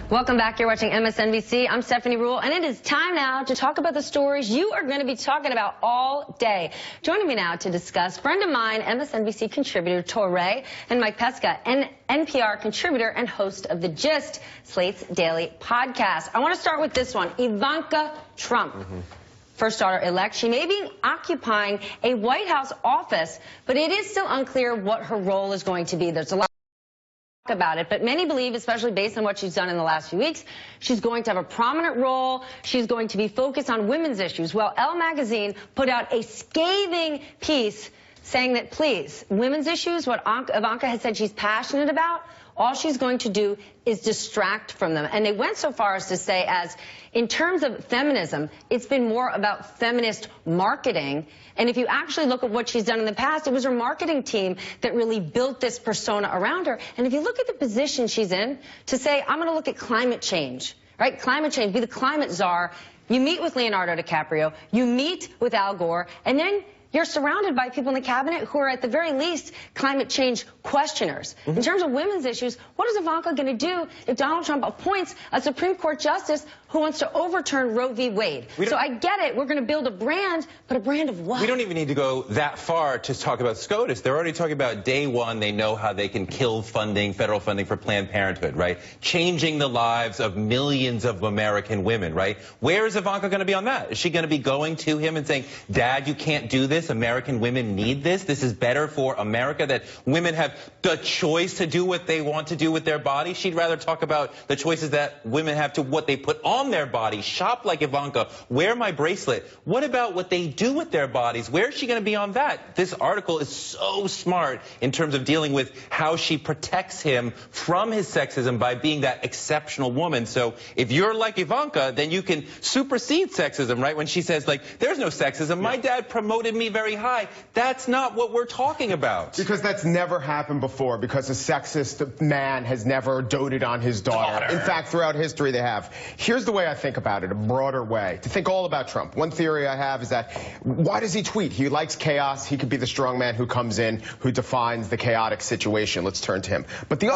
Welcome back. You're watching MSNBC. I'm Stephanie Rule, and it is time now to talk about the stories you are going to be talking about all day. Joining me now to discuss, friend of mine, MSNBC contributor Toure, and Mike Pesca, an NPR contributor and host of The Gist, Slate's daily podcast. I want to start with this one. Ivanka Trump. First daughter-elect. She may be occupying a White House office, but it is still unclear what her role is going to be. There's a lot about it, but many believe, especially based on what she's done in the last few weeks, she's going to have a prominent role. She's going to be focused on women's issues. Well, Elle magazine put out a scathing piece saying that, please, women's issues, what Ivanka has said she's passionate about, all she's going to do is distract from them. And they went so far as to say, as in terms of feminism, it's been more about feminist marketing. And if you actually look at what she's done in the past, it was her marketing team that really built this persona around her. And if you look at the position she's in, to say, I'm going to look at climate change, right? Climate change, be the climate czar. You meet with Leonardo DiCaprio, you meet with Al Gore, and then you're surrounded by people in the cabinet who are, at the very least, climate change questioners. In terms of women's issues, what is Ivanka going to do if Donald Trump appoints a Supreme Court justice who wants to overturn Roe v. Wade? So I get it. We're going to build a brand, but a brand of what? We don't even need to go that far to talk about SCOTUS. They're already talking about day one. They know how they can kill funding, federal funding for Planned Parenthood, right? Changing the lives of millions of American women, right? Where is Ivanka going to be on that? Is she going to be going to him and saying, Dad, you can't do this. American women need this. This is better for America, that women have the choice to do what they want to do with their body. She'd rather talk about the choices that women have to what they put on their body. Shop like Ivanka. Wear my bracelet. What about what they do with their bodies? Where is she going to be on that? This article is so smart in terms of dealing with how she protects him from his sexism by being that exceptional woman. So if you're like Ivanka, then you can supersede sexism, right? When she says, like, there's no sexism. My dad promoted me very high. That's not what we're talking about. Because that's never happened before, because a sexist man has never doted on his daughter. In fact, throughout history they have. Here's the way I think about it, a broader way, to think all about Trump. One theory I have is that, why does he tweet? He likes chaos. He could be the strong man who comes in, who defines the chaotic situation. Let's turn to him. But the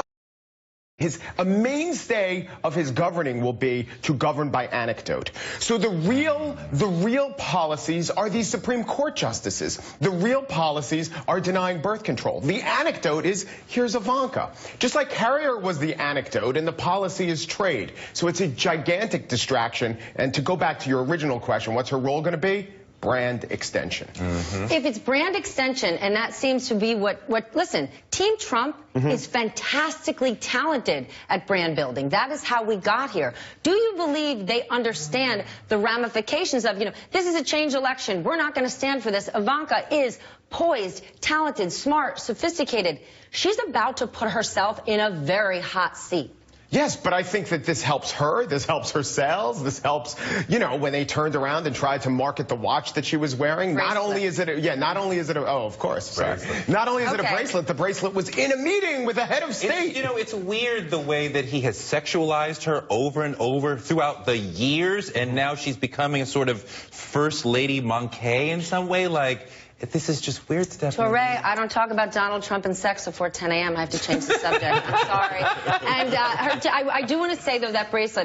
a mainstay of his governing will be to govern by anecdote. So the real policies are these Supreme Court justices. The real policies are denying birth control. The anecdote is, here's Ivanka. Just like Carrier was the anecdote, and the policy is trade. So it's a gigantic distraction. And to go back to your original question, what's her role going to be? Brand extension. If it's brand extension, and that seems to be listen, Team Trump is fantastically talented at brand building. That is how we got here. Do you believe they understand the ramifications of, this is a change election. We're not going to stand for this. Ivanka is poised, talented, smart, sophisticated. She's about to put herself in a very hot seat. Yes, but I think that this helps her. This helps her sales. This helps, when they turned around and tried to market the watch that she was wearing. Bracelet. Not only is it oh, of course. Sorry. Not only is it a bracelet, the bracelet was in a meeting with the head of state. It's weird the way that he has sexualized her over and over throughout the years, and now she's becoming a sort of First Lady Monkey in some way. Like, this is just weird stuff. Toure, I don't talk about Donald Trump and sex before 10 a.m. I have to change the subject. I'm sorry. And I do want to say, though, that bracelet,